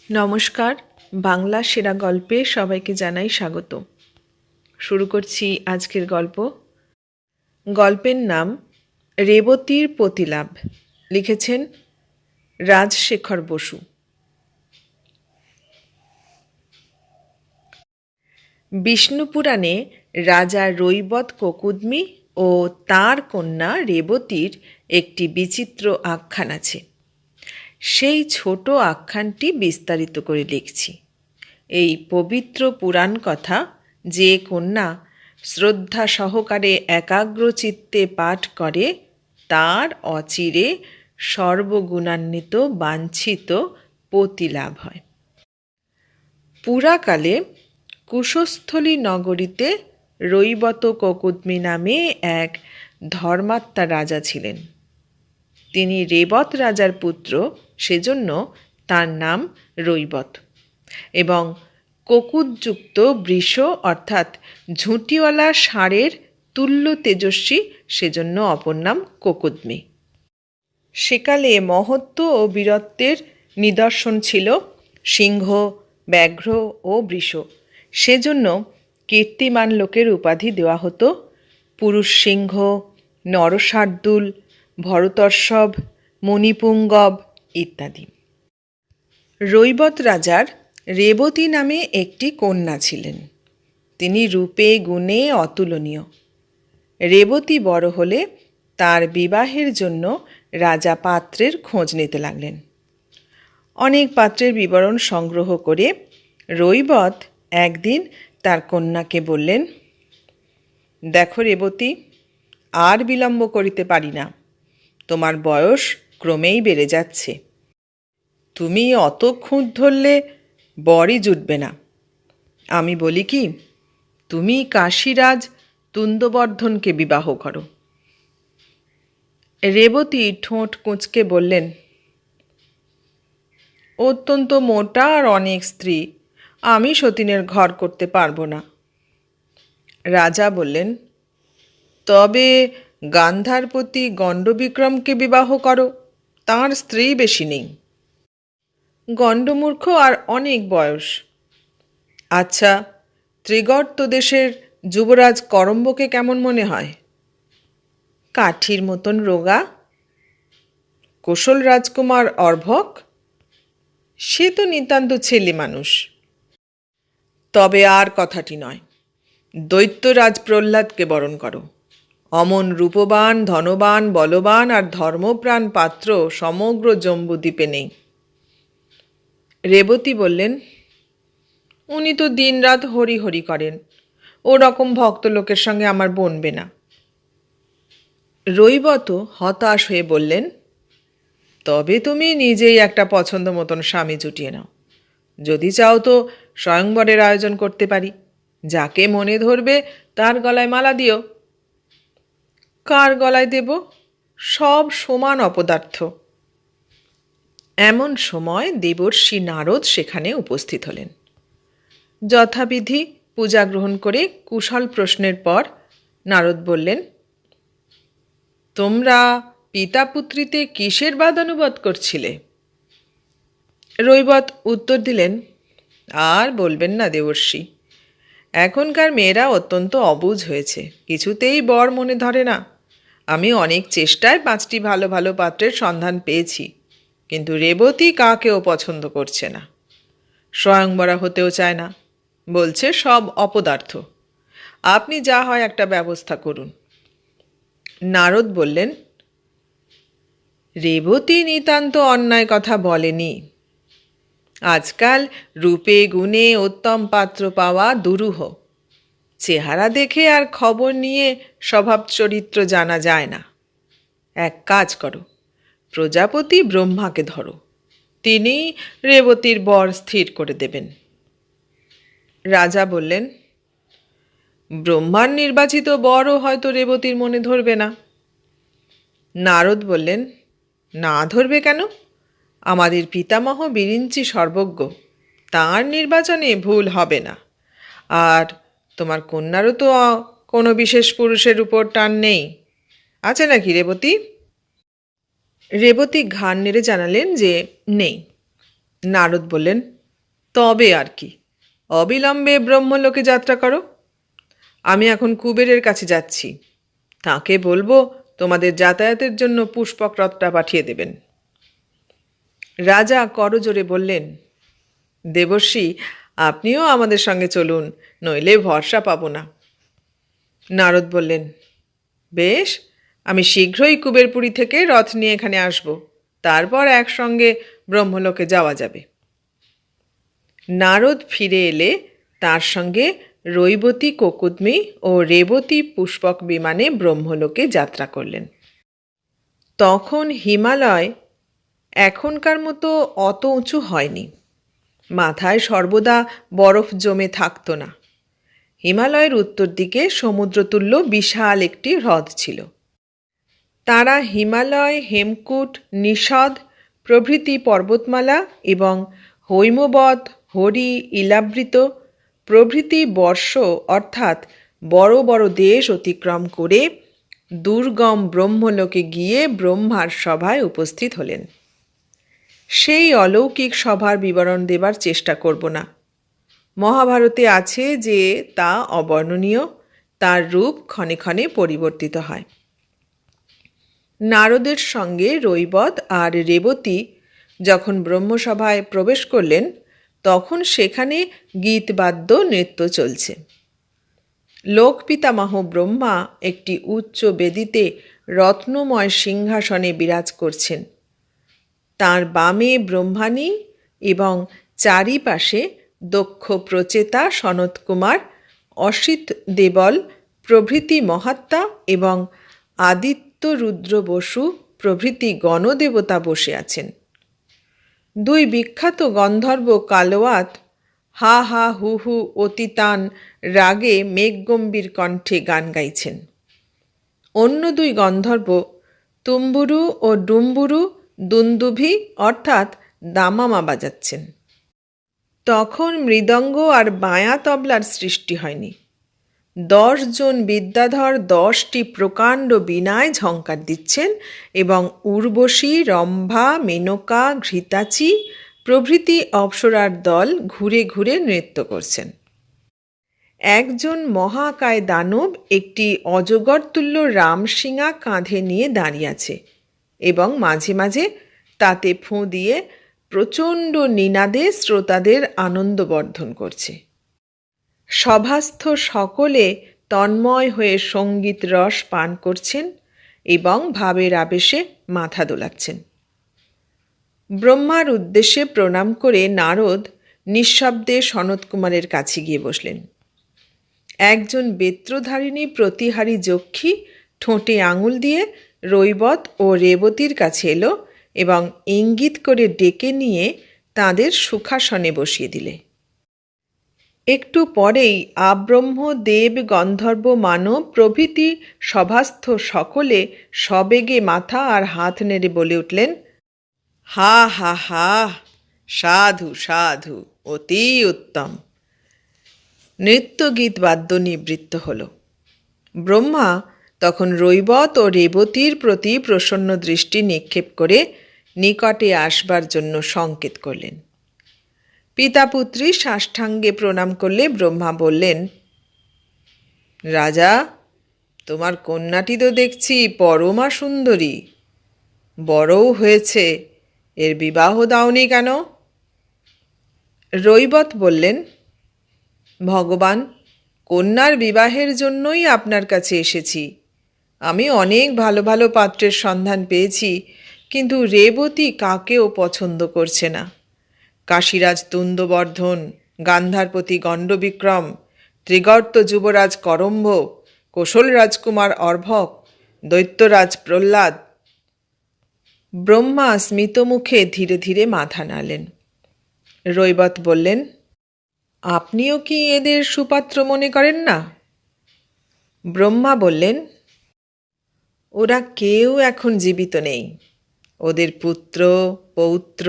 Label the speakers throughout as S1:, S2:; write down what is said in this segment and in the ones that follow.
S1: নমস্কার, বাংলা সেরা গল্পে সবাইকে জানাই স্বাগত। শুরু করছি আজকের গল্প। গল্পের নাম রেবতীর প্রতিলাভ। লিখেছেন রাজশেখর বসু। বিষ্ণুপুরাণে রাজা রৈবত কোকুদমি ও তার কন্যা রেবতীর একটি বিচিত্র আখ্যান আছে। সেই ছোট আখ্যানটি বিস্তারিত করে লিখছি। এই পবিত্র পুরাণ কথা যে কন্যা শ্রদ্ধা সহকারে একাগ্র চিত্তে পাঠ করে তার অচিরে সর্বগুণান্বিত বাঞ্ছিত পতি লাভ হয়। পুরাকালে কুশস্থলী নগরীতে রৈবত কোকুদমি নামে এক ধর্মাত্মা রাজা ছিলেন। তিনি রেবত রাজার পুত্র, সেজন্য তার নাম রৈবত, এবং কোকুদযুক্ত বৃষ অর্থাৎ ঝুঁটিওয়ালা ষাঁড়ের তুল্য তেজস্বী, সেজন্য অপর নাম কোকুদমি। সেকালে মহত্ব ও বীরত্বের নিদর্শন ছিল সিংহ, ব্যাঘ্র ও বৃষ, সেজন্য কীর্তিমান লোকের উপাধি দেওয়া হতো পুরুষ সিংহ, নরশার্দুল, ভরতর্ষভ, মণিপুঙ্গব ইত্যাদি। রৈবত রাজার রেবতী নামে একটি কন্যা ছিলেন। তিনি রূপে গুণে অতুলনীয়। রেবতী বড় হলে তার বিবাহের জন্য রাজা পাত্রের খোঁজ নিতে লাগলেন। অনেক পাত্রের বিবরণ সংগ্রহ করে রৈবত একদিন তার কন্যাকে বললেন, দেখো রেবতী, আর বিলম্ব করিতে পারি না। তোমার বয়স ক্রমেই বেড়ে যাচ্ছে। তুমি অত খুঁত ধরলে বরই জুটবে না। আমি বলি কি, তুমি কাশীরাজ তুন্দবর্ধনকে বিবাহ করো। রেবতী ঠোঁট কুঁচকে বললেন, অত্যন্ত মোটা আর অনেক স্ত্রী, আমি সতীনের ঘর করতে পারবো না। রাজা বললেন, তবে গান্ধারপতি গণ্ডবিক্রমকে বিবাহ করো, তাঁর স্ত্রী বেশি নেই। গণ্ডমূর্খ আর অনেক বয়স। আচ্ছা, ত্রিগর্ত দেশের যুবরাজ করম্বকে কেমন মনে হয়? কাঠির মতন রোগা। কোশল রাজকুমার অর্ভক, সে তো নিতান্ত ছেলে মানুষ। তবে আর কথাটি নয়, দৈত্যরাজ প্রহ্লাদকে বরণ করো। অমন রূপবান, ধনবান, বলবান আর ধর্মপ্রাণ পাত্র সমগ্র জম্বুদ্বীপে নেই। রেবতী বললেন, উনি তো দিনরাত হরি হরি করেন, ও রকম ভক্ত লোকের সঙ্গে আমার বনবে না। রৈবত হতাশ হয়ে বললেন, তবে তুমি নিজেই একটা পছন্দ মতন স্বামী জুটিয়ে নাও। যদি চাও তো স্বয়ংবরের আয়োজন করতে পারি। যাকে মনে ধরবে তার গলায় মালা দিও। কার গলায় দেব? সব সমান অপদার্থ। এমন সময় দেবর্ষি নারদ সেখানে উপস্থিত হলেন। যথাবিধি পূজা গ্রহণ করে কুশল প্রশ্নের পর নারদ বললেন, তোমরা পিতা পুত্রীতে কিসের বাদানুবাদ করছিলে? রৈবত উত্তর দিলেন, আর বলবেন না দেবর্ষি, এখনকার মেয়েরা অত্যন্ত অবুঝ হয়েছে, কিছুতেই বর মনে ধরে না। আমি অনেক চেষ্টায় 5টি ভালো ভালো পাত্রের সন্ধান পেয়েছি, কিন্তু রেবতী কাকেও পছন্দ করছে না। স্বয়ংবরা হতেও চায় না, বলছে সব অপদার্থ। আপনি যা হয় একটা ব্যবস্থা করুন। নারদ বললেন, রেবতী নিতান্ত অন্যায় কথা বলেনি। আজকাল রূপে গুণে উত্তম পাত্র পাওয়া দুরূহ। চেহারা দেখে আর খবর নিয়ে স্বভাব চরিত্র জানা যায় না। এক কাজ করো, প্রজাপতি ব্রহ্মাকে ধরো, তিনি রেবতীর বর স্থির করে দেবেন। রাজা বললেন, ব্রহ্মার নির্বাচিত বরও হয়তো রেবতীর মনে ধরবে না। নারদ বললেন, না ধরবে কেন? আমাদের পিতামহ বিরিঞ্চি সর্বজ্ঞ, তাঁর নির্বাচনে ভুল হবে না। আর তোমার কন্যারও তো কোনো বিশেষ পুরুষের উপর টান নেই, আছে নাকি রেবতী? রেবতী ঘাড় নেড়ে জানালেন যে নেই। নারদ বললেন, তবে আর কি, অবিলম্বে ব্রহ্মলোকে যাত্রা করো। আমি এখন কুবেরের কাছে যাচ্ছি, তাকে বলবো তোমাদের যাতায়াতের জন্য পুষ্পক রথটা পাঠিয়ে দেবেন। রাজা করজোড়ে বললেন, দেবর্ষি, আপনিও আমাদের সঙ্গে চলুন, নইলে ভরসা পাব না। নারদ বললেন, বেশ, আমি শীঘ্রই কুবেরপুরী থেকে রথ নিয়ে এখানে আসব, তারপর একসঙ্গে ব্রহ্মলোকে যাওয়া যাবে। নারদ ফিরে এলে তার সঙ্গে রৈবতী কোকুদ্মী ও রেবতী পুষ্পক বিমানে ব্রহ্মলোকে যাত্রা করলেন। তখন হিমালয় এখনকার মতো অত উঁচু হয়নি, মাথায় সর্বদা বরফ জমে থাকত না। হিমালয়ের উত্তর দিকে সমুদ্রতুল্য বিশাল একটি হ্রদ ছিল। তারা হিমালয়, হেমকূট, নিষদ প্রভৃতি পর্বতমালা এবং হৈমবৎ, হরি, ইলাবৃত প্রভৃতি বর্ষ অর্থাৎ বড় বড় দেশ অতিক্রম করে দুর্গম ব্রহ্মলোকে গিয়ে ব্রহ্মার সভায় উপস্থিত হলেন। সেই অলৌকিক সভার বিবরণ দেবার চেষ্টা করব না। মহাভারতে আছে যে তা অবর্ণনীয়, তার রূপ ক্ষণে ক্ষণে পরিবর্তিত হয়। নারদের সঙ্গে রৈবত আর রেবতী যখন ব্রহ্মসভায় প্রবেশ করলেন, তখন সেখানে গীতবাদ্য নৃত্য চলছে। লোকপিতামহ ব্রহ্মা একটি উচ্চ বেদিতে রত্নময় সিংহাসনে বিরাজ করছেন। তাঁর বামে ব্রহ্মাণী এবং চারিপাশে দক্ষ প্রচেতা সনৎকুমার, অসিত দেবল প্রভৃতি মহাত্মা এবং আদিত্য রুদ্র বসু প্রভৃতি গণদেবতা বসে আছেন। দুই বিখ্যাত গন্ধর্ব কালওয়াত হা হা হু হু অতিতান রাগে মেঘগম্ভীর কণ্ঠে গান গাইছেন। অন্য দুই গন্ধর্ব তুম্বুরু ও ডুম্বুরু দুন্দুভি অর্থাৎ দামামা বাজাচ্ছেন। তখন মৃদঙ্গ আর বায়া তবলার সৃষ্টি হয়নি। 10 জন বিদ্যাধর 10টি প্রকাণ্ড বীণায় ঝঙ্কার দিচ্ছেন এবং উর্বশী, রম্ভা, মেনকা, ঘৃতাচি প্রভৃতি অপ্সরার দল ঘুরে ঘুরে নৃত্য করছেন। একজন মহাকায় দানব একটি অজগরতুল্য রামশিঙা কাঁধে নিয়ে দাঁড়িয়ে আছে এবং মাঝে মাঝে তাতে ফু দিয়ে প্রচণ্ড নিনাদে শ্রোতাদের আনন্দবর্ধন করছে। সভাস্থ সকলে তন্ময় হয়ে সঙ্গীত রস পান করছেন এবং ভাবের আবেশে মাথা দোলাচ্ছেন। ব্রহ্মার উদ্দেশ্যে প্রণাম করে নারদ নিঃশব্দে সনৎকুমারের কাছে গিয়ে বসলেন। একজন বেত্রধারিণী প্রতিহারী যক্ষী ঠোঁটে আঙুল দিয়ে রৈবত ও রেবতীর কাছে এলো এবং ইঙ্গিত করে ডেকে নিয়ে তাদের সুখাসনে বসিয়ে দিলে। একটু পরেই আব্রহ্ম, দেব, গন্ধর্ব, মানব প্রভৃতি সভাস্থ সকলে সবেগে মাথা আর হাত নেড়ে বলে উঠলেন, হা হা হা, সাধু সাধু, অতি উত্তম। নৃত্যগীত বাদ্য নিবৃত্ত হল। ব্রহ্মা তখন রৈবত ও রেবতীর প্রতি প্রসন্ন দৃষ্টি নিক্ষেপ করে নিকটে আসবার জন্য সংকেত করলেন। পিতাপুত্রী সাষ্টাঙ্গে প্রণাম করলে ব্রহ্মা বললেন, রাজা, তোমার কন্যাটি তো দেখছি পরমা সুন্দরী, বড়ও হয়েছে, এর বিবাহ দাওনি কেন? রৈবত বললেন, ভগবান, কন্যার বিবাহের জন্যই আপনার কাছে এসেছি। আমি অনেক ভালো ভালো পাত্রের সন্ধান পেয়েছি, কিন্তু রেবতী কাকেও পছন্দ করছে না। কাশীরাজ তুন্দবর্ধন, গান্ধারপতি গণ্ডবিক্রম, ত্রিগর্ত যুবরাজ করম্ভ, কোশল রাজকুমার অর্ভক, দৈত্যরাজ প্রহ্লাদ। ব্রহ্মা স্মিতমুখে ধীরে ধীরে মাথা নাড়লেন। রৈবত বললেন, আপনিও কি এদের সুপাত্র মনে করেন না? ব্রহ্মা বললেন, ওরা কেউ এখন জীবিত নেই। ওদের পুত্র, পৌত্র,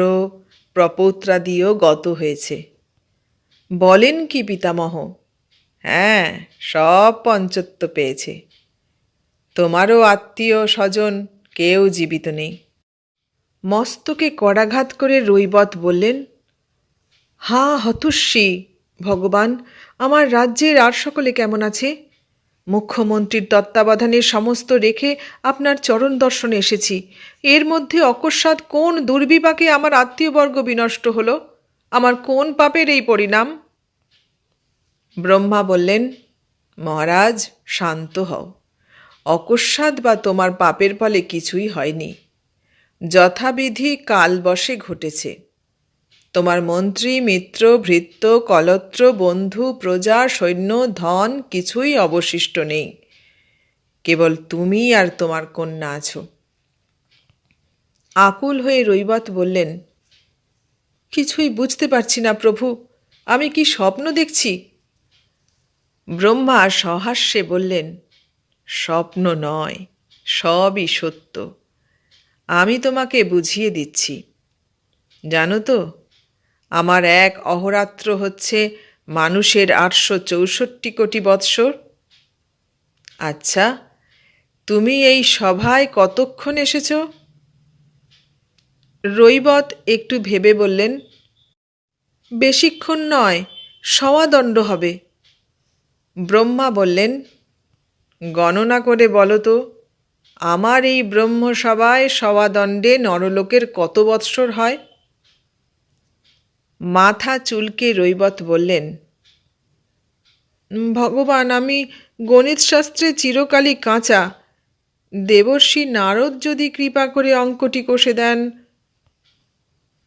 S1: প্রপৌত্রাদিও গত হয়েছে। বলেন কি পিতামহ? হ্যাঁ, সব পঞ্চত্ব পেয়েছে। তোমারও আত্মীয় স্বজন কেউ জীবিত নেই। মস্তকে করাঘাত করে রৈবত বললেন, হা হতুষ্যি! ভগবান, আমার রাজ্যের আর সকলে কেমন আছে? মুখ্যমন্ত্রীর তত্ত্বাবধানে সমস্ত রেখে আপনার চরণ দর্শনে এসেছি। এর মধ্যে অকস্মাৎ কোন দুর্বিপাকে আমার আত্মীয়বর্গ বিনষ্ট হল? আমার কোন পাপের এই পরিণাম? ব্রহ্মা বললেন, মহারাজ, শান্ত হও। অকস্মাৎ বা তোমার পাপের ফলে কিছুই হয়নি। যথাবিধি কালবশে ঘটেছে। তোমার মন্ত্রী, মিত্র, ভৃত্য, কলত্র, বন্ধু, প্রজা, সৈন্য, ধন কিছুই অবশিষ্ট নেই। কেবল তুমি আর তোমার কন্যা আছো। আকুল হয়ে রৈবত বললেন, কিছুই বুঝতে পারছি না প্রভু, আমি কি স্বপ্ন দেখছি? ব্রহ্মা সহাস্যে বললেন, স্বপ্ন নয়, সবই সত্য। আমি তোমাকে বুঝিয়ে দিচ্ছি। জানো তো, আমার এক অহোরাত্র হচ্ছে মানুষের ৮৬৪ কোটি বৎসর। আচ্ছা, তুমি এই সভায় কতক্ষণ এসেছ? রৈবত একটু ভেবে বললেন, বেশিক্ষণ নয়, সওয়াদণ্ড হবে। ব্রহ্মা বললেন, গণনা করে বলো তো, আমার এই ব্রহ্মসভায় সওয়াদণ্ডে নরলোকের কত বৎসর হয়? মাথা চুলকে রৈবত বললেন, ভগবান, আমি গণিতশাস্ত্রে চিরকালই কাঁচা। দেবর্ষি নারদ যদি কৃপা করে অঙ্কটি কষে দেন।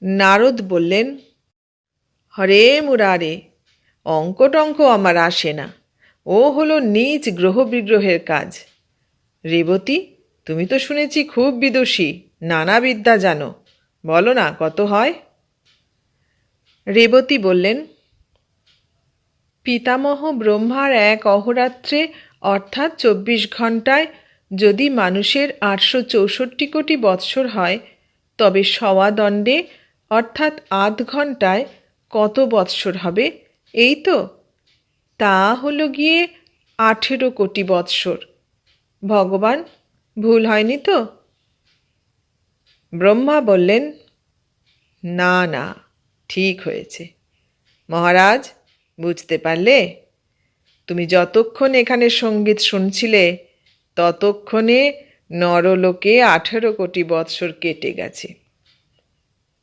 S1: নারদ বললেন, হরে মুরারে, অঙ্ক টঙ্ক আমার আসে না। ও হলো নিজ গ্রহ বিগ্রহের কাজ। রেবতী, তুমি তো শুনেছি খুব বিদুষী, নানা বিদ্যা জানো, বলো না কত হয়? রেবতী বললেন, পিতামহ ব্রহ্মার এক অহোরাত্রে অর্থাৎ ২৪ ঘণ্টায় যদি মানুষের ৮৬৪ কোটি বৎসর হয়, তবে সওয়াদণ্ডে অর্থাৎ আধ ঘণ্টায় কত বৎসর হবে? এই তো, তা হলো গিয়ে ১৮ কোটি বৎসর। ভগবান, ভুল হয়নি তো? ব্রহ্মা বললেন, না না, ঠিক হয়েছে। মহারাজ, বুঝতে পারলে? তুমি যতক্ষণ এখানে সঙ্গীত শুনছিলে, ততক্ষণে নরলোকে ১৮ কোটি বৎসর কেটে গেছে।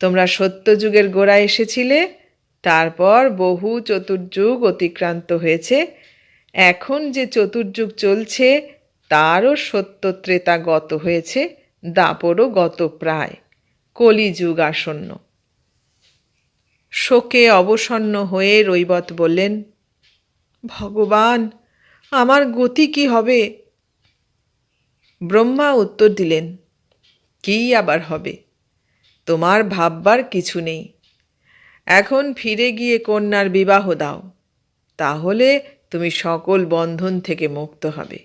S1: তোমরা সত্যযুগের গোড়ায় এসেছিলে, তারপর বহু চতুর্যুগ অতিক্রান্ত হয়েছে। এখন যে চতুর্যুগ চলছে, তারও সত্য ত্রেতা গত হয়েছে, দাপরও গত প্রায়, কলিযুগ আসন্ন। শোকে অবসন্ন হয়ে রৈবত বললেন, ভগবান, আমার গতি কি হবে? ব্রহ্মা উত্তর দিলেন, কি আবার হবে? তোমার ভাববার কিছু নেই। এখন ফিরে গিয়ে কন্যার বিবাহ দাও, তাহলে তুমি সকল বন্ধন থেকে মুক্ত হবে।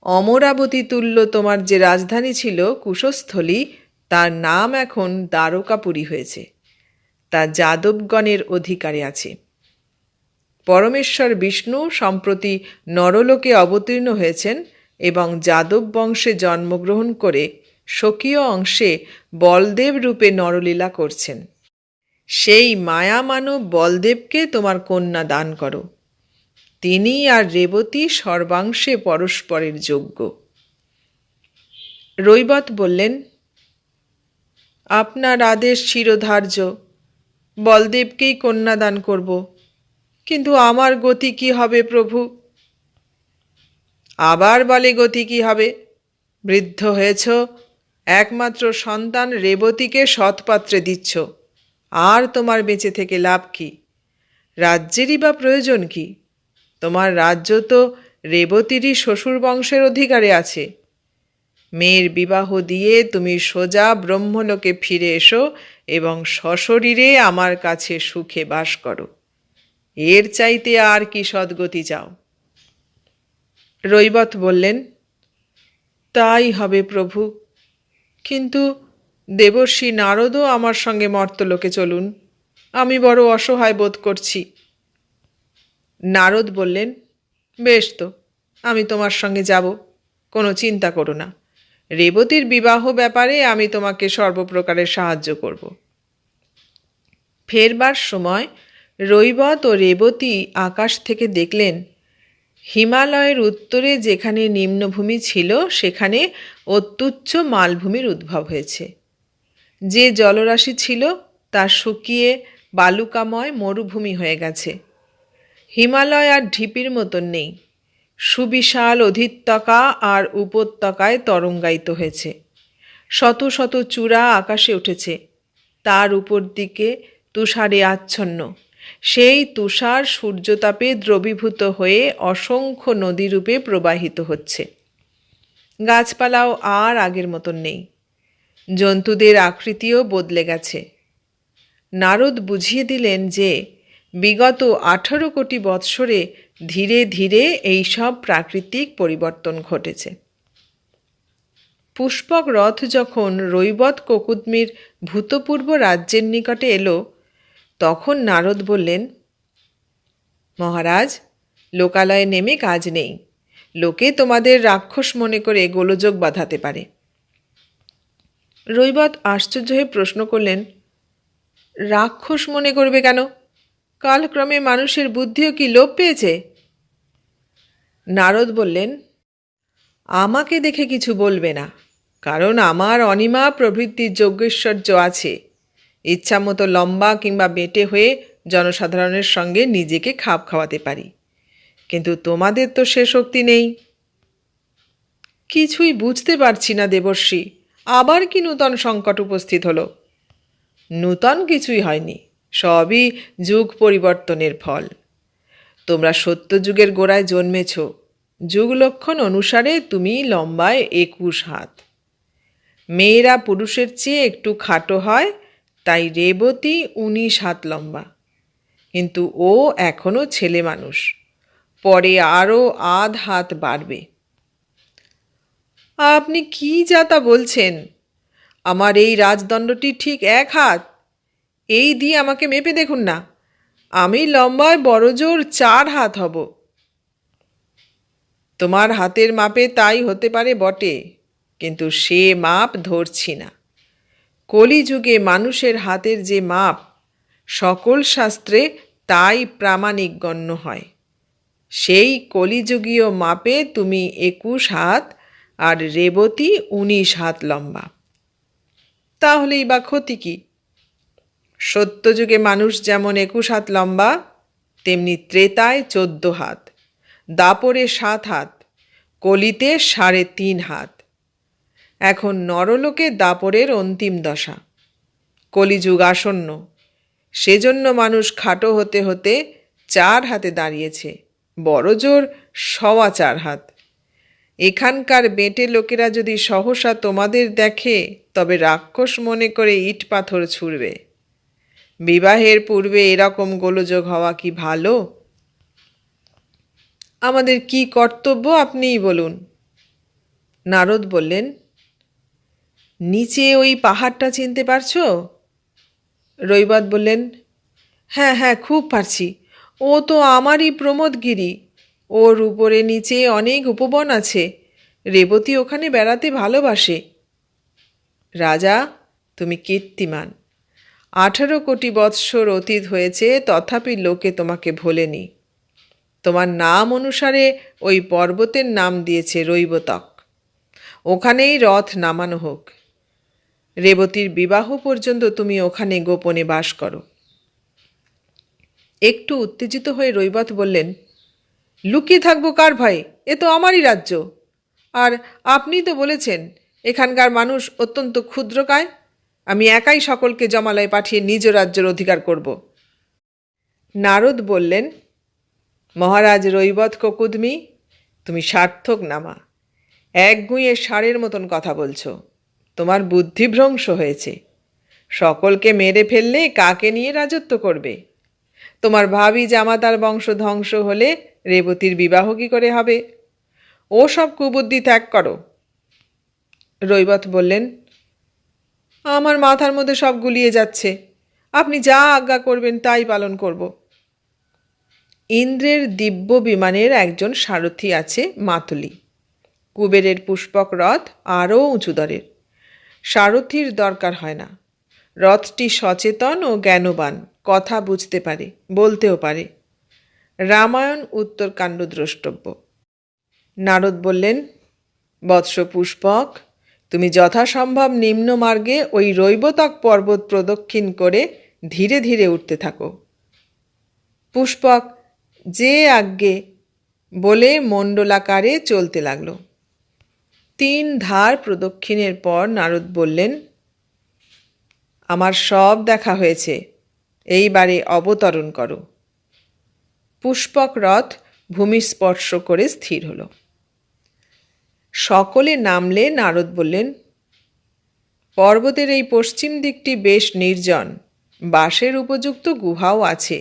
S1: অমরাবতী তুল্য তোমার যে রাজধানী ছিল কুশস্থলী, তার নাম এখন দ্বারকাপুরী হয়েছে। তা যাদবগণের অধিকারে আছে। পরমেশ্বর বিষ্ণু সম্প্রতি নরলোকে অবতীর্ণ হয়েছেন এবং যাদব বংশে জন্মগ্রহণ করে স্বকীয় অংশে বলদেব রূপে নরলীলা করছেন। সেই মায়ামানব বলদেবকে তোমার কন্যা দান করো। তিনি আর রেবতী সর্বাংশে পরস্পরের যোগ্য। রৈবত বললেন, আপনার আদেশ চিরধার্য, বলদেবকেই কন্যাদান করব। কিন্তু আমার গতি কি হবে প্রভু? আবার বলে গতি কি হবে? বৃদ্ধ হয়েছ, একমাত্র সন্তান রেবতীকে সৎপাত্রে দিচ্ছ, আর তোমার বেঁচে থেকে লাভ কি? রাজ্যেরই বা প্রয়োজন কি? তোমার রাজ্য তো রেবতীরই শ্বশুর বংশের অধিকারে আছে। মেয়ের বিবাহ দিয়ে তুমি সোজা ব্রহ্মলোকে ফিরে এসো এবং সশরীরে আমার কাছে সুখে বাস করো। এর চাইতে আর কি সদ্গতি চাও? রৈবত বললেন, তাই হবে প্রভু, কিন্তু দেবর্ষি নারদও আমার সঙ্গে মর্তলোকে চলুন, আমি বড় অসহায় বোধ করছি। নারদ বললেন, বেশ তো, আমি তোমার সঙ্গে যাব, কোনো চিন্তা করো না। রেবতীর বিবাহ ব্যাপারে আমি তোমাকে সর্বপ্রকারের সাহায্য করব। ফেরবার সময় রৈবত ও রেবতী আকাশ থেকে দেখলেন হিমালয়ের উত্তরে যেখানে নিম্নভূমি ছিল সেখানে অত্যুচ্চ মালভূমির উদ্ভব হয়েছে। যে জলরাশি ছিল তা শুকিয়ে বালুকাময় মরুভূমি হয়ে গেছে। হিমালয় আর ঢিপির মতন নেই, সুবিশাল অধিত্যকা আর উপত্যকায় তরঙ্গায়িত হয়েছে। শত শত চূড়া আকাশে উঠেছে, তার উপর দিকে তুষারে আচ্ছন্ন। সেই তুষার সূর্যতাপে দ্রবীভূত হয়ে অসংখ্য নদীরূপে প্রবাহিত হচ্ছে। গাছপালাও আর আগের মতন নেই, জন্তুদের আকৃতিও বদলে গেছে। নারদ বুঝিয়ে দিলেন যে বিগত 18 কোটি বৎসরে ধীরে ধীরে এইসব প্রাকৃতিক পরিবর্তন ঘটেছে। পুষ্পক রথ যখন রৈবত ককুদ্মির ভূতপূর্ব রাজ্যের নিকটে এলো, তখন নারদ বললেন, মহারাজ, লোকালয়ে নেমে কাজ নেই। লোকে তোমাদের রাক্ষস মনে করে গোলযোগ বাঁধাতে পারে। রৈবত আশ্চর্য হয়ে প্রশ্ন করলেন, রাক্ষস মনে করবে কেন? কালক্রমে মানুষের বুদ্ধিও কি লোপ পেয়েছে? নারদ বললেন, আমাকে দেখে কিছু বলবে না, কারণ আমার অনিমা প্রভৃতির যজ্ঞৈশ্বর্য আছে। ইচ্ছামতো লম্বা কিংবা বেঁটে হয়ে জনসাধারণের সঙ্গে নিজেকে খাপ খাওয়াতে পারি, কিন্তু তোমাদের তো সে শক্তি নেই। কিছুই বুঝতে পারছি না দেবর্ষি, আবার কি নূতন সংকট উপস্থিত হলো? নূতন কিছুই হয়নি, সবই যুগ পরিবর্তনের ফল। তোমরা সত্যযুগের গোড়ায় জন্মেছ। যুগ লক্ষণ অনুসারে তুমি লম্বায় 21 হাত। মেয়েরা পুরুষের চেয়ে একটু খাটো হয়, তাই রেবতী 19 হাত লম্বা, কিন্তু ও এখনো ছেলে মানুষ, পরে আরও আধ হাত বাড়বে। আপনি কি যা তা বলছেন? আমার এই রাজদণ্ডটি ঠিক 1 হাত। এই দিয়ে আমাকে মেপে দেখুন না, আমি লম্বায় বড়জোর 4 হাত হব। তোমার হাতের মাপে তাই হতে পারে বটে, কিন্তু সে মাপ ধরছি না। কলিযুগে মানুষের হাতের যে মাপ, সকল শাস্ত্রে তাই প্রামাণিক গণ্য হয়। সেই কলিযুগীয় মাপে তুমি 21 হাত আর রেবতী 19 হাত লম্বা। তাহলেই বা ক্ষতি কি? সত্যযুগে মানুষ যেমন 21 হাত লম্বা, তেমনি ত্রেতায় 14 হাত, দাপরে 7 হাত, কলিতে 3.5 হাত। এখন নরলোকে দাপরের অন্তিম দশা। কলিযুগ আসন্ন, সেজন্য মানুষ খাটো হতে হতে 4 হাতে দাঁড়িয়েছে, বড়জোর 4.25 হাত। এখানকার বেঁটে লোকেরা যদি সহসা তোমাদের দেখে, তবে রাক্ষস মনে করে ইট পাথর ছুঁড়বে। বিবাহের পূর্বে এরকম গোলযোগ হওয়া কি ভালো? আমাদের কি কর্তব্য আপনিই বলুন। নারদ বললেন, নিচে ওই পাহাড়টা চিনতে পারছো? রৈবত বললেন, হ্যাঁ হ্যাঁ, খুব পারছি। ও তো আমারই প্রমোদগিরি। ওর উপরে নিচে অনেক উপবন আছে। রেবতী ওখানে বেড়াতে ভালোবাসে। রাজা, তুমি কীর্তিমান। 18 কোটি বৎসর অতীত হয়েছে, তথাপি লোকে তোমাকে ভোলেনি। তোমার নাম অনুসারে ওই পর্বতের নাম দিয়েছে রৈবতক। ওখানেই রথ নামানো হোক। রেবতীর বিবাহ পর্যন্ত তুমি ওখানে গোপনে বাস করো। একটু উত্তেজিত হয়ে রৈবত বললেন, লুকিয়ে থাকবো কার ভয়ে? এ তো আমারই রাজ্য। আর আপনি তো বলেছেন এখানকার মানুষ অত্যন্ত ক্ষুদ্রকায়। আমি একাই সকলকে জমালয়ে পাঠিয়ে নিজ রাজ্যের অধিকার করব। নারদ বললেন, মহারাজ রৈবত ককুদ্মি, তুমি সার্থক নামা। একগুঁয়ে ষাঁড়ের মতন কথা বলছো। তোমার বুদ্ধিভ্রংশ হয়েছে। সকলকে মেরে ফেললে কাকে নিয়ে রাজত্ব করবে? তোমার ভাবি জামাতার বংশ ধ্বংস হলে রেবতীর বিবাহ কি করে হবে? ও সব কুবুদ্ধি ত্যাগ করো। রৈবত বললেন, আমার মাথার মধ্যে সব গুলিয়ে যাচ্ছে। আপনি যা আজ্ঞা করবেন তাই পালন করব। ইন্দ্রের দিব্য বিমানের একজন সারথি আছে, মাতুলি। কুবেরের পুষ্পক রথ আরও উঁচু দরের। সারথির দরকার হয় না। রথটি সচেতন ও জ্ঞানবান, কথা বুঝতে পারে, বলতেও পারে। রামায়ণ উত্তরকাণ্ড দ্রষ্টব্য। নারদ বললেন, বৎস পুষ্পক, তুমি যথাসম্ভব নিম্ন মার্গে ওই রৈবতক পর্বত প্রদক্ষিণ করে ধীরে ধীরে উঠতে থাকো। পুষ্পক যে আজ্ঞে বলে মণ্ডলাকারে চলতে লাগল। 3 ধার প্রদক্ষিণের পর নারদ বললেন, আমার সব দেখা হয়েছে, এইবারে অবতরণ করো। পুষ্পক রথ ভূমি স্পর্শ করে স্থির হল। সকলে নামলে নারদ বললেন, পর্বতের এই পশ্চিম দিকটি বেশ নির্জন, বাসের উপযুক্ত গুহাও আছে।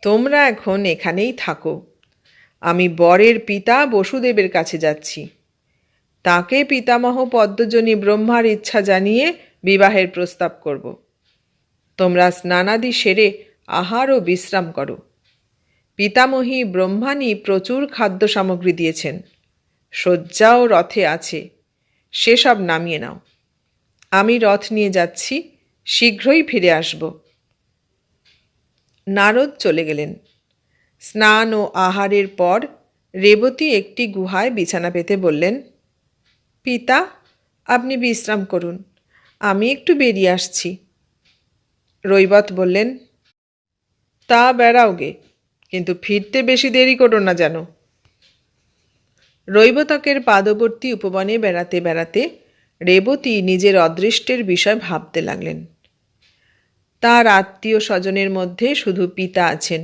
S1: তোমরা এখন এখানেই থাকো। আমি বরের পিতা বসুদেবের কাছে যাচ্ছি। তাকে পিতামহ পদ্মজনী ব্রহ্মার ইচ্ছা জানিয়ে বিবাহের প্রস্তাব করব। তোমরা স্নানাদি সেরে আহার ও বিশ্রাম করো। পিতামহী ব্রহ্মাণী প্রচুর খাদ্য সামগ্রী দিয়েছেন, শয্যাও রথে আছে, সেসব নামিয়ে নাও। আমি রথ নিয়ে যাচ্ছি, শীঘ্রই ফিরে আসব। নারদ চলে গেলেন। স্নান ও আহারের পর রেবতী একটি গুহায় বিছানা পেতে বললেন, পিতা, আপনি বিশ্রাম করুন, আমি একটু বেরিয়ে আসছি। রৈবত বললেন, তা বেড়াও গে, কিন্তু ফিরতে বেশি দেরি করো না যেন। রৈবতকের পাদবর্তী উপবনে বেড়াতে বেড়াতে রেবতী নিজের অদৃষ্টের বিষয় ভাবতে লাগলেন। তার আত্মীয় স্বজনের মধ্যে শুধু পিতা আছেন।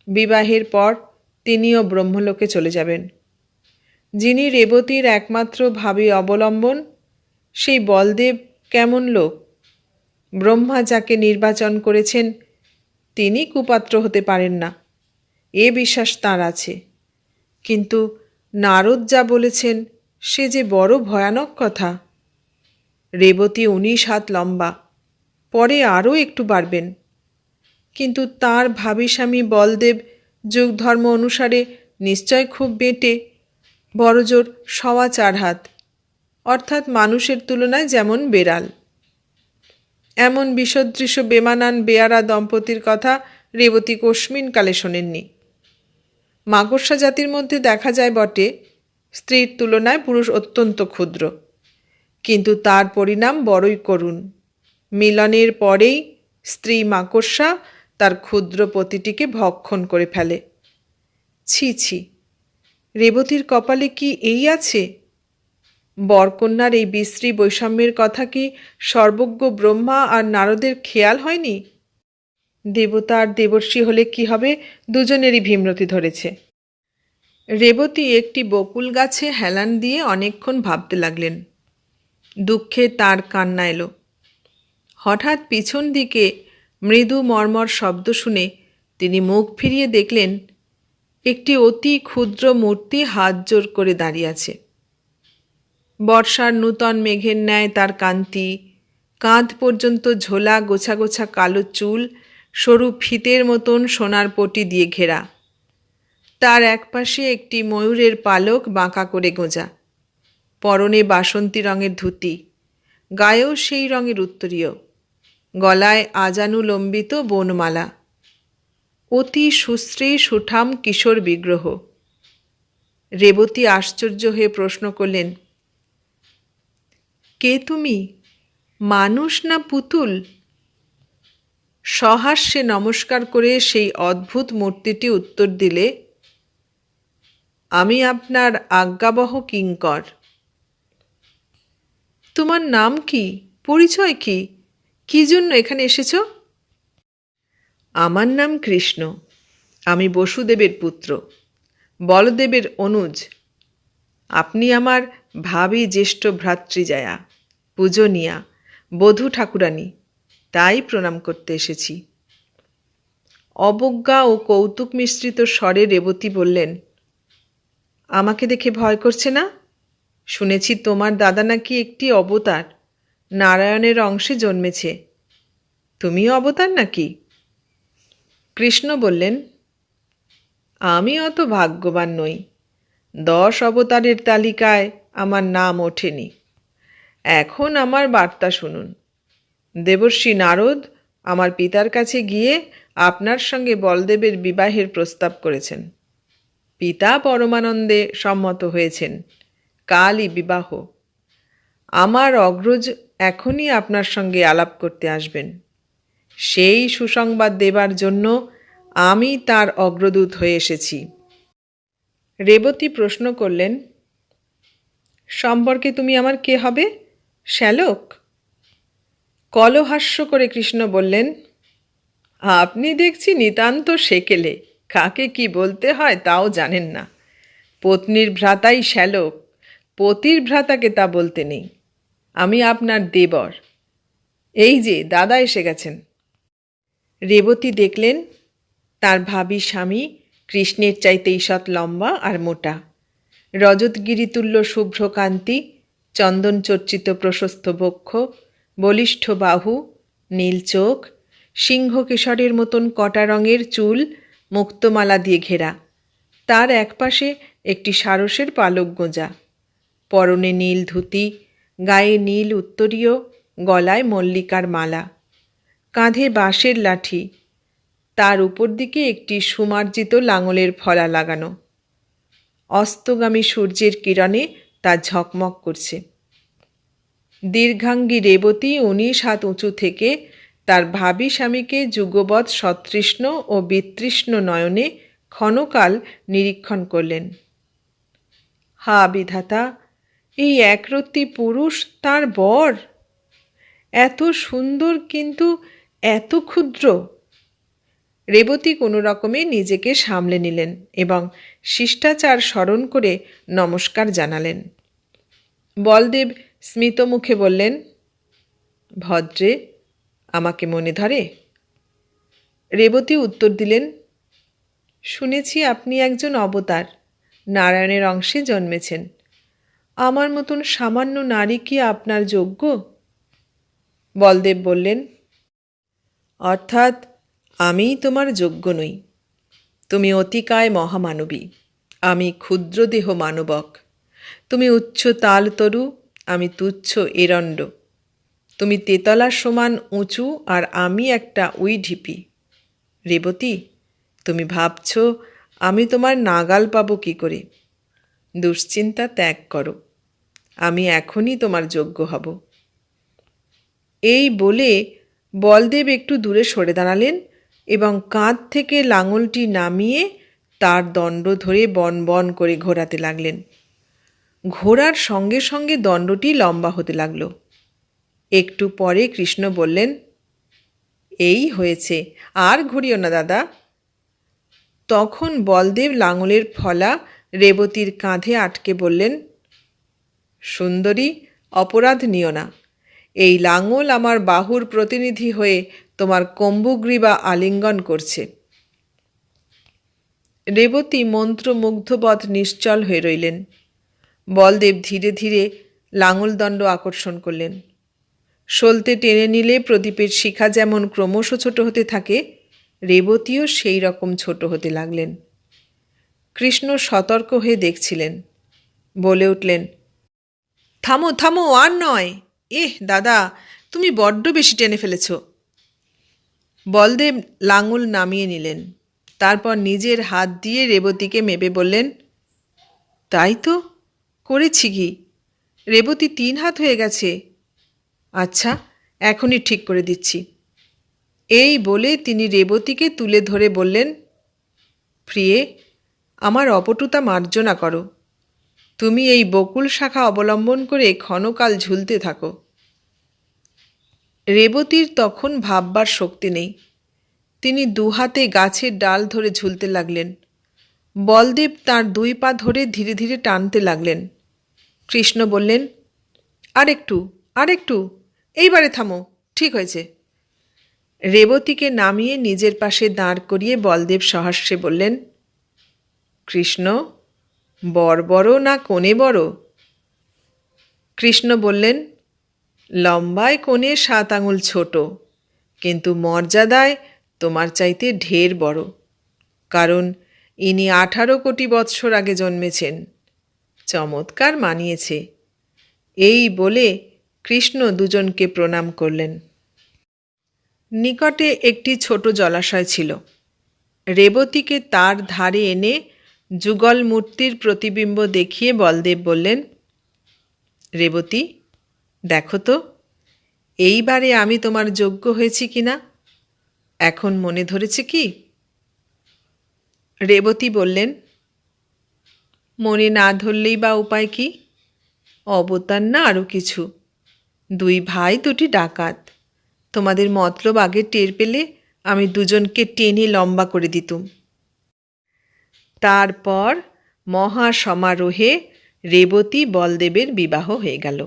S1: বিবাহের পর তিনিও ব্রহ্মলোকে চলে যাবেন। যিনি রেবতীর একমাত্র ভাবী অবলম্বন, সেই বলদেব কেমন লোক? ব্রহ্মা যাকে নির্বাচন করেছেন তিনি কুপাত্র হতে পারেন না, এ বিশ্বাস তাঁর আছে। কিন্তু নারদ যা বলেছেন সে যে বড় ভয়ানক কথা। রেবতী 19 হাত লম্বা, পরে আরও একটু বাড়বেন, কিন্তু তাঁর ভাবী স্বামী বলদেব যুগ ধর্ম অনুসারে নিশ্চয় খুব বেঁটে, বড়জোর 4.25 হাত, অর্থাৎ মানুষের তুলনায় যেমন বেড়াল। এমন বিসদৃশ বেমানান বেয়ারা দম্পতির কথা রেবতী কস্মিন কালে শোনেননি। মাকড়সা জাতির মধ্যে দেখা যায় বটে, স্ত্রীর তুলনায় পুরুষ অত্যন্ত ক্ষুদ্র, কিন্তু তার পরিণাম বড়ই করুণ। মিলনের পরেই স্ত্রী মাকড়সা তার ক্ষুদ্র পতিটিকে ভক্ষণ করে ফেলে। ছি ছি, রেবতীর কপালে কি এই আছে? বরকন্যার এই বিশ্রী বৈষম্যের কথা কি সর্বজ্ঞ ব্রহ্মা আর নারদের খেয়াল হয়নি? দেবতা আর দেবর্ষি হলে কি হবে, দুজনেরই ভীমরতি ধরেছে। রেবতী একটি বকুল গাছে হেলান দিয়ে অনেকক্ষণ ভাবতে লাগলেন। দুঃখে তার কান্না এলো। হঠাৎ পিছন দিকে মৃদু মর্মর শব্দ শুনে তিনি মুখ ফিরিয়ে দেখলেন একটি অতি ক্ষুদ্র মূর্তি হাত জোর করে দাঁড়িয়ে আছে। বর্ষার নূতন মেঘের ন্যায় তার কান্তি, কাঁধ পর্যন্ত ঝোলা গোছা গোছা কালো চুল সরু ফিতের মতন সোনার পটি দিয়ে ঘেরা। তার একপাশে একটি ময়ূরের পালক বাঁকা করে গোঁজা, পরনে বাসন্তী রঙের ধুতি, গায়েও সেই রঙের উত্তরীয়, গলায় আজানুলম্বিত বনমালা। অতি সুশ্রী সুঠাম কিশোর বিগ্রহ। রেবতী আশ্চর্য হয়ে প্রশ্ন করলেন, কে তুমি, মানুষ না পুতুল? সহাস্যে নমস্কার করে সেই অদ্ভুত মূর্তিটি উত্তর দিলে, আমি আপনার আজ্ঞাবহ কিঙ্কর। তোমার নাম কি, পরিচয় কি, কি জন্য এখানে এসেছ? আমার নাম কৃষ্ণ, আমি বসুদেবের পুত্র, বলদেবের অনুজ। আপনি আমার ভাবী জ্যেষ্ঠ ভ্রাতৃজায়া, পূজনীয়া, বধূ ঠাকুরানী, তাই প্রণাম করতে এসেছি। অবজ্ঞা ও কৌতুক মিশ্রিত স্বরে রেবতী বললেন, আমাকে দেখে ভয় করছে না? শুনেছি তোমার দাদা নাকি একটি অবতার, নারায়ণের অংশে জন্মেছে। তুমিও অবতার নাকি? কৃষ্ণ বললেন, আমি অত ভাগ্যবান নই। 10 অবতারের তালিকায় আমার নাম ওঠেনি। এখন আমার বার্তা শুনুন। দেবর্ষি নারদ আমার পিতার কাছে গিয়ে আপনার সঙ্গে বলদেবের বিবাহের প্রস্তাব করেছেন। পিতা পরমানন্দে সম্মত হয়েছেন। কালই বিবাহ। আমার অগ্রজ এখনই আপনার সঙ্গে আলাপ করতে আসবেন। সেই সুসংবাদ দেবার জন্য আমি তার অগ্রদূত হয়ে এসেছি। রেবতী প্রশ্ন করলেন, সম্পর্কে তুমি আমার কে হবে? শ্যালক? কলহাস্য করে কৃষ্ণ বললেন, আপনি দেখছি নিতান্ত সেকেলে, কাকে কি বলতে হয় তাও জানেন না। পত্নীর ভ্রাতাই শ্যালক, পতির ভ্রাতাকে তা বলতে নেই। আমি আপনার দেবর। এই যে দাদা এসে গেছেন। রেবতী দেখলেন তার ভাবী স্বামী কৃষ্ণের চাইতে ঈষৎ লম্বা আর মোটা, রজতগিরিতুল্য শুভ্র কান্তি, চন্দন চর্চিত প্রশস্ত বক্ষ, বলিষ্ঠ বাহু, নীল চোখ, সিংহকেশরের মতন কটা রঙের চুল মুক্তমালা দিয়ে ঘেরা। তার একপাশে একটি সারসের পালক গোঁজা, পরনে নীল ধুতি, গায়ে নীল উত্তরীয়, গলায় মল্লিকার মালা, কাঁধে বাঁশের লাঠি, তার উপর দিকে একটি সুমার্জিত লাঙলের ফলা লাগানো। অস্তগামী সূর্যের কিরণে তা ঝকমক করছে। দীর্ঘাঙ্গী রেবতী 19 হাত উঁচু থেকে তার ভাবী স্বামীকে যুগবৎ সতৃষ্ণ ও বিতৃষ্ণ নয়নে ক্ষণকাল নিরীক্ষণ করলেন। হা বিধাতা, এই একরত্তি পুরুষ তার বর! এত সুন্দর কিন্তু এত ক্ষুদ্র! রেবতী কোনো রকমে নিজেকে সামলে নিলেন এবং শিষ্টাচার স্মরণ করে নমস্কার জানালেন। বলদেব স্মিত মুখে বললেন, ভদ্রে, আমাকে মনে ধরে? রেবতী উত্তর দিলেন, শুনেছি আপনি একজন অবতার, নারায়ণের অংশে জন্মেছেন। আমার মতন সামান্য নারী কি আপনার যোগ্য? বলদেব বললেন, অর্থাৎ আমিই তোমার যোগ্য নই। তুমি অতিকায় মহামানবী, আমি ক্ষুদ্রদেহ মানবক। তুমি উচ্চ তালতরু, আমি তুচ্ছ এরণ্ড। তুমি তেতলার সমান উঁচু আর আমি একটা উইঢিপি। রেবতী, তুমি ভাবছ আমি তোমার নাগাল পাবো কি করে? দুশ্চিন্তা ত্যাগ করো, আমি এখনই তোমার যোগ্য হব। এই বলে বলদেব একটু দূরে সরে দাঁড়ালেন এবং কাঁধ থেকে লাঙলটি নামিয়ে তার দণ্ড ধরে বন বন করে ঘোরাতে লাগলেন। ঘোরার সঙ্গে সঙ্গে দণ্ডটি লম্বা হতে লাগল। একটু পরে কৃষ্ণ বললেন, এই হয়েছে, আর ঘুরিও না দাদা। তখন বলদেব লাঙলের ফলা রেবতীর কাঁধে আটকে বললেন, সুন্দরী, অপরাধ নিও না। এই লাঙল আমার বাহুর প্রতিনিধি হয়ে তোমার কম্বুগ্রীবা আলিঙ্গন করছে। রেবতী মন্ত্রমুগ্ধবৎ নিশ্চল হয়ে রইলেন। বলদেব ধীরে ধীরে লাঙলদণ্ড আকর্ষণ করলেন। সলতে টেনে নিলে প্রদীপের শিখা যেমন ক্রমশ ছোট হতে থাকে, রেবতীও সেই রকম ছোট হতে লাগলেন। কৃষ্ণ সতর্ক হয়ে দেখছিলেন। বলে উঠলেন, থামো থামো, আর নয়। দাদা, তুমি বড্ড বেশি টেনে ফেলেছ। বলদেব লাঙল নামিয়ে নিলেন। তারপর নিজের হাত দিয়ে রেবতীকে মেপে বললেন, তাই তো করেছি কি, রেবতী 3 হাত হয়ে গেছে। আচ্ছা, এখনই ঠিক করে দিচ্ছি। এই বলে তিনি রেবতীকে তুলে ধরে বললেন, প্রিয়ে, আমার অপটুতা মার্জনা করো। তুমি এই বকুল শাখা অবলম্বন করে ক্ষণকাল ঝুলতে থাকো। রেবতীর তখন ভাববার শক্তি নেই। তিনি 2 হাতে গাছের ডাল ধরে ঝুলতে লাগলেন। বলদেব তাঁর 2 পা ধরে ধীরে ধীরে টানতে লাগলেন। কৃষ্ণ বললেন, আরেকটু, এইবারে থামো, ঠিক হয়েছে। রেবতীকে নামিয়ে নিজের পাশে দাঁড় করিয়ে বলদেব সহাস্যে বললেন, কৃষ্ণ, বর বড় না কোণে বড়? কৃষ্ণ বললেন, লম্বায় কোণে 7 আঙুল ছোট, কিন্তু মর্যাদায় তোমার চাইতে ঢের বড়, কারণ ইনি 18 কোটি বৎসর আগে জন্মেছেন। চমৎকার মানিয়েছে। এই বলে কৃষ্ণ দুজনকে প্রণাম করলেন। নিকটে একটি ছোট জলাশয় ছিল। রেবতীকে তার ধারে এনে যুগল মূর্তির প্রতিবিম্ব দেখিয়ে বলদেব বললেন, রেবতী, দেখো তো এইবারে আমি তোমার যোগ্য হয়েছি কিনা, এখন মনে ধরেছে কি? রেবতী বললেন, মনে না ধরলেই বা উপায় কি? অবতার না আরও কিছু, দুই ভাই দুটি ডাকাত। তোমাদের মতলব আগে টের পেলে আমি দুজনকে টেনে লম্বা করে দিতুম। তারপর মহা সমারোহে রেবতী বলদেবের বিবাহ হয়ে গেল।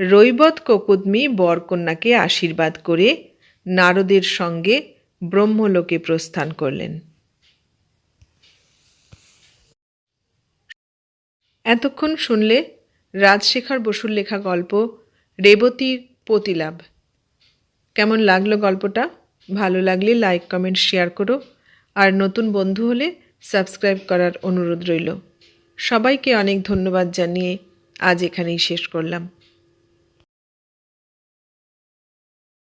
S1: রৈবত ককুদ্মী বরকন্যাকে আশীর্বাদ করে নারদের সঙ্গে ব্রহ্মলোকে প্রস্থান করলেন। এতক্ষণ শুনলে রাজশেখর বসুর লেখা গল্প রেবতীর পতিলাভ। কেমন লাগলো গল্পটা? ভালো লাগলে লাইক, কমেন্ট, শেয়ার করো। আর নতুন বন্ধু হলে সাবস্ক্রাইব করার অনুরোধ রইল। সবাইকে অনেক ধন্যবাদ জানিয়ে আজ এখানেই শেষ করলাম।